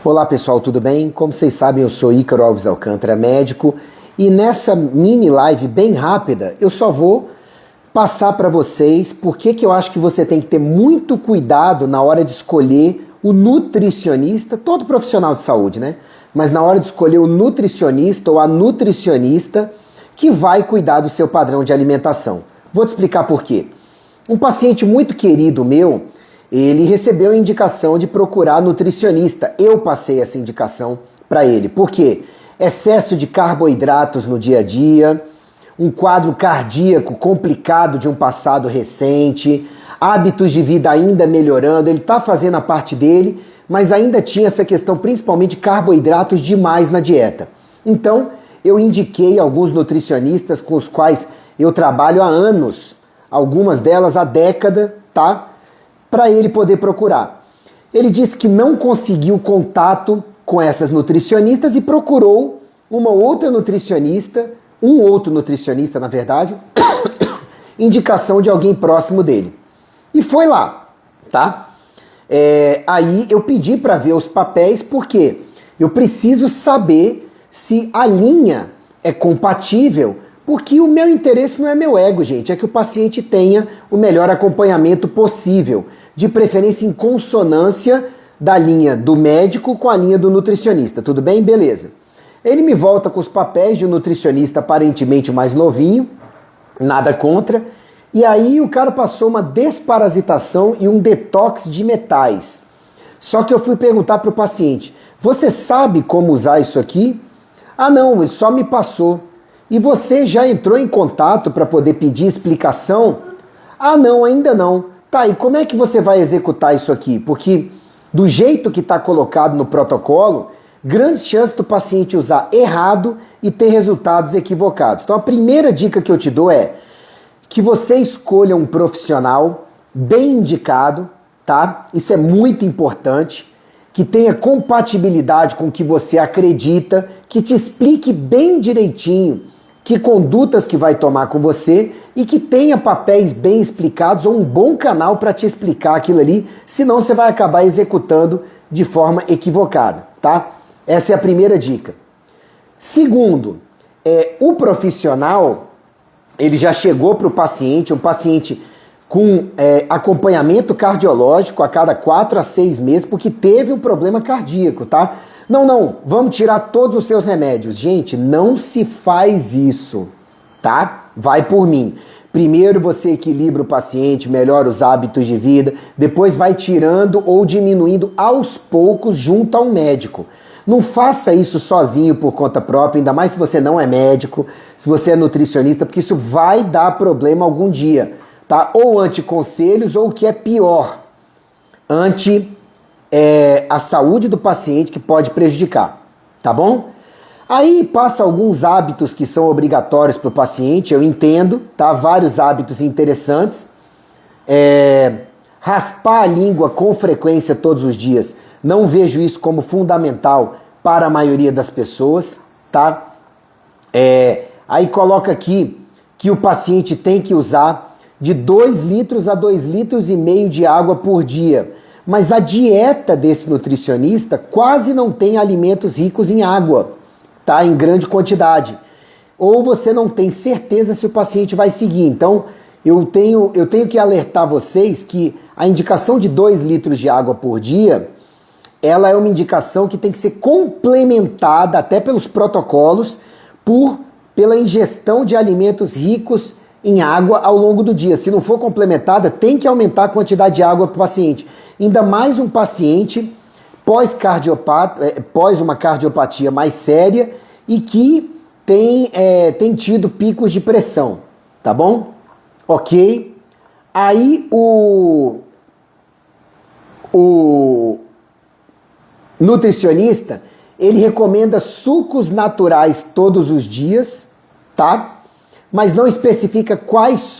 Olá pessoal, tudo bem? Como vocês sabem, eu sou Ícaro Alves Alcântara, médico, e nessa mini live bem rápida eu só vou passar para vocês por que eu acho que você tem que ter muito cuidado na hora de escolher o nutricionista, todo profissional de saúde, né? Mas na hora de escolher o nutricionista ou a nutricionista que vai cuidar do seu padrão de alimentação. Vou te explicar por quê. Um paciente muito querido meu, ele recebeu a indicação de procurar nutricionista. Eu passei essa indicação para ele. Por quê? Excesso de carboidratos no dia a dia, um quadro cardíaco complicado de um passado recente, hábitos de vida ainda melhorando, ele está fazendo a parte dele, mas ainda tinha essa questão principalmente de carboidratos demais na dieta. Então, eu indiquei alguns nutricionistas com os quais eu trabalho há anos, algumas delas há década, tá? Para ele poder procurar. Ele disse que não conseguiu contato com essas nutricionistas e procurou uma outra nutricionista, um outro nutricionista, na verdade, indicação de alguém próximo dele. E foi lá, tá? Aí eu pedi para ver os papéis porque eu preciso saber se a linha é compatível, porque o meu interesse não é meu ego, gente, é que o paciente tenha o melhor acompanhamento possível, de preferência em consonância da linha do médico com a linha do nutricionista, tudo bem? Beleza. Ele me volta com os papéis de um nutricionista aparentemente mais novinho, nada contra, e aí o cara passou uma desparasitação e um detox de metais. Só que eu fui perguntar para o paciente, você sabe como usar isso aqui? Ah não, ele só me passou. E você já entrou em contato para poder pedir explicação? Ah não, ainda não. Tá, e como é que você vai executar isso aqui? Porque do jeito que está colocado no protocolo, grandes chances do paciente usar errado e ter resultados equivocados. Então a primeira dica que eu te dou é que você escolha um profissional bem indicado, tá? Isso é muito importante, que tenha compatibilidade com o que você acredita, que te explique bem direitinho que condutas que vai tomar com você e que tenha papéis bem explicados ou um bom canal para te explicar aquilo ali, senão você vai acabar executando de forma equivocada, tá? Essa é a primeira dica. Segundo, o profissional, ele já chegou para o paciente, um paciente com acompanhamento cardiológico a cada 4 a 6 meses, porque teve um problema cardíaco, tá? Não, vamos tirar todos os seus remédios. Gente, não se faz isso, tá? Vai por mim. Primeiro você equilibra o paciente, melhora os hábitos de vida, depois vai tirando ou diminuindo aos poucos junto ao médico. Não faça isso sozinho por conta própria, ainda mais se você não é médico, se você é nutricionista, porque isso vai dar problema algum dia, tá? Ou anticonselhos, ou o que é pior, a saúde do paciente, que pode prejudicar, tá bom? Aí passa alguns hábitos que são obrigatórios para o paciente, eu entendo, tá? Vários hábitos interessantes. Raspar a língua com frequência todos os dias, não vejo isso como fundamental para a maioria das pessoas, tá? Aí coloca aqui que o paciente tem que usar de 2 litros a 2,5 litros de água por dia. Mas a dieta desse nutricionista quase não tem alimentos ricos em água, tá? Em grande quantidade. Ou você não tem certeza se o paciente vai seguir. Então, eu tenho que alertar vocês que a indicação de 2 litros de água por dia, ela é uma indicação que tem que ser complementada até pelos protocolos pela ingestão de alimentos ricos em água ao longo do dia. Se não for complementada, tem que aumentar a quantidade de água para o paciente. Ainda mais um paciente pós uma cardiopatia mais séria e que tem tido picos de pressão, tá bom? Ok? Aí o nutricionista, ele recomenda sucos naturais todos os dias, tá? Mas não especifica quais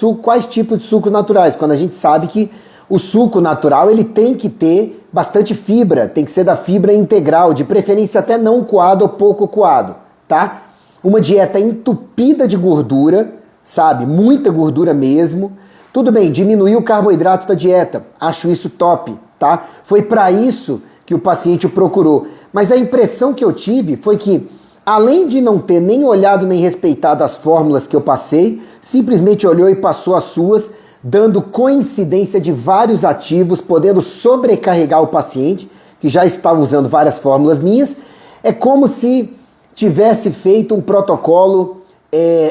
tipos de sucos naturais, quando a gente sabe que o suco natural ele tem que ter bastante fibra, tem que ser da fibra integral, de preferência até não coado ou pouco coado, tá? Uma dieta entupida de gordura, sabe? Muita gordura mesmo. Tudo bem, diminuir o carboidrato da dieta, acho isso top, tá? Foi para isso que o paciente o procurou. Mas a impressão que eu tive foi que, além de não ter nem olhado nem respeitado as fórmulas que eu passei, simplesmente olhou e passou as suas, dando coincidência de vários ativos, podendo sobrecarregar o paciente, que já estava usando várias fórmulas minhas. É como se tivesse feito um protocolo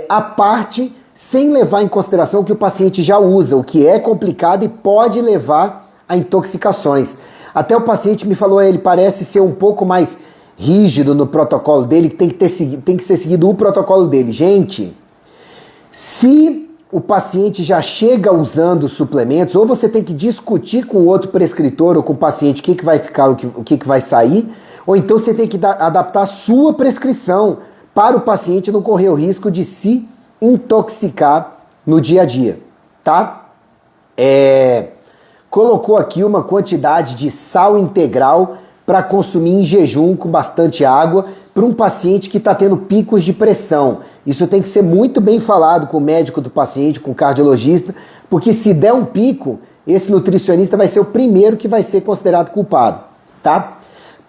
à parte, sem levar em consideração o que o paciente já usa, o que é complicado e pode levar a intoxicações. Até o paciente me falou, ele parece ser um pouco mais rígido no protocolo dele, que tem que ser seguido o protocolo dele. Gente, se o paciente já chega usando suplementos, ou você tem que discutir com o outro prescritor ou com o paciente o que vai ficar, o que vai sair, ou então você tem que adaptar a sua prescrição para o paciente não correr o risco de se intoxicar no dia a dia, tá? Colocou aqui uma quantidade de sal integral para consumir em jejum com bastante água para um paciente que está tendo picos de pressão. Isso tem que ser muito bem falado com o médico do paciente, com o cardiologista, porque se der um pico, esse nutricionista vai ser o primeiro que vai ser considerado culpado, tá?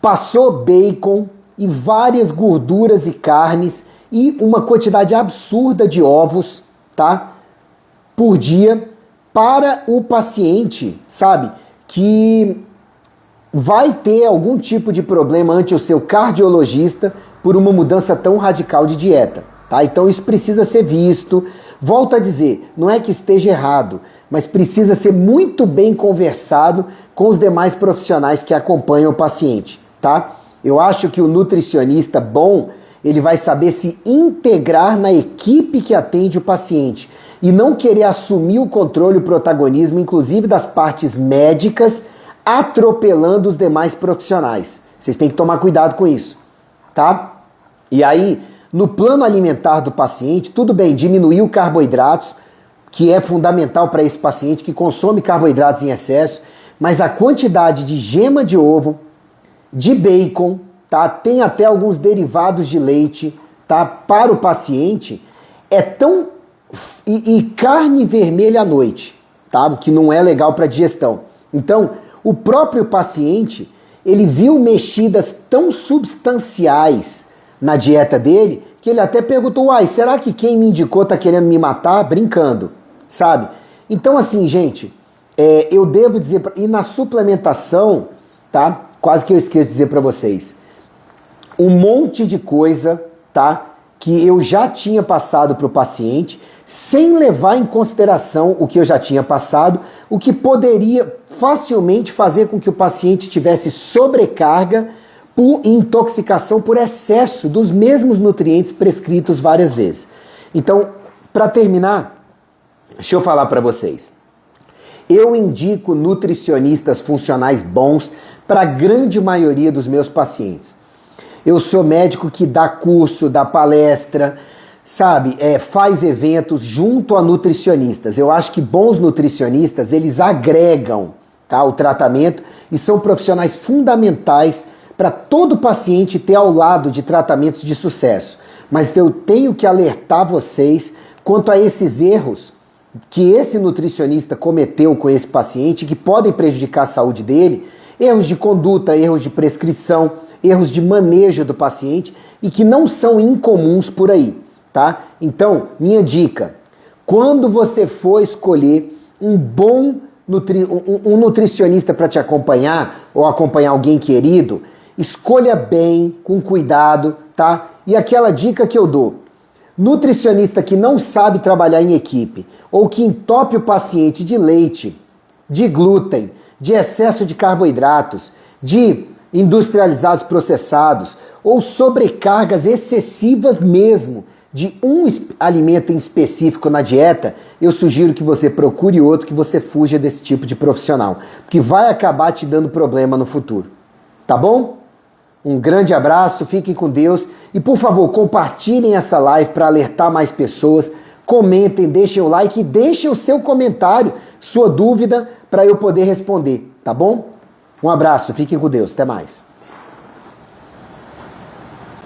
Passou bacon e várias gorduras e carnes e uma quantidade absurda de ovos, tá? Por dia para o paciente, sabe? Que vai ter algum tipo de problema ante o seu cardiologista por uma mudança tão radical de dieta, tá? Então isso precisa ser visto. Volto a dizer, não é que esteja errado, mas precisa ser muito bem conversado com os demais profissionais que acompanham o paciente, tá? Eu acho que o nutricionista bom, ele vai saber se integrar na equipe que atende o paciente e não querer assumir o controle e o protagonismo, inclusive das partes médicas, atropelando os demais profissionais. Vocês têm que tomar cuidado com isso, tá? E aí, no plano alimentar do paciente, tudo bem, diminuir o carboidratos, que é fundamental para esse paciente que consome carboidratos em excesso, mas a quantidade de gema de ovo, de bacon, tá? Tem até alguns derivados de leite, tá? Para o paciente é tão... E carne vermelha à noite, tá? O que não é legal para digestão. Então, o próprio paciente, ele viu mexidas tão substanciais na dieta dele, que ele até perguntou, será que quem me indicou tá querendo me matar? Brincando, sabe? Então, assim, gente, eu devo dizer... E na suplementação, tá? Quase que eu esqueço de dizer para vocês. Um monte de coisa, tá? Que eu já tinha passado para o paciente, sem levar em consideração o que eu já tinha passado, o que poderia facilmente fazer com que o paciente tivesse sobrecarga por intoxicação por excesso dos mesmos nutrientes prescritos várias vezes. Então, para terminar, deixa eu falar para vocês. Eu indico nutricionistas funcionais bons para a grande maioria dos meus pacientes. Eu sou médico que dá curso, dá palestra, sabe, faz eventos junto a nutricionistas. Eu acho que bons nutricionistas, eles agregam, tá, o tratamento e são profissionais fundamentais para todo paciente ter ao lado de tratamentos de sucesso. Mas eu tenho que alertar vocês quanto a esses erros que esse nutricionista cometeu com esse paciente, que podem prejudicar a saúde dele, erros de conduta, erros de prescrição, erros de manejo do paciente e que não são incomuns por aí, tá? Então, minha dica, quando você for escolher um bom nutricionista para te acompanhar ou acompanhar alguém querido, escolha bem, com cuidado, tá? E aquela dica que eu dou, nutricionista que não sabe trabalhar em equipe ou que entope o paciente de leite, de glúten, de excesso de carboidratos, de industrializados processados ou sobrecargas excessivas mesmo de um alimento em específico na dieta, eu sugiro que você procure outro, que você fuja desse tipo de profissional, porque vai acabar te dando problema no futuro. Tá bom? Um grande abraço, fiquem com Deus e, por favor, compartilhem essa live para alertar mais pessoas, comentem, deixem o like e deixem o seu comentário, sua dúvida, para eu poder responder, tá bom? Um abraço, fiquem com Deus, até mais.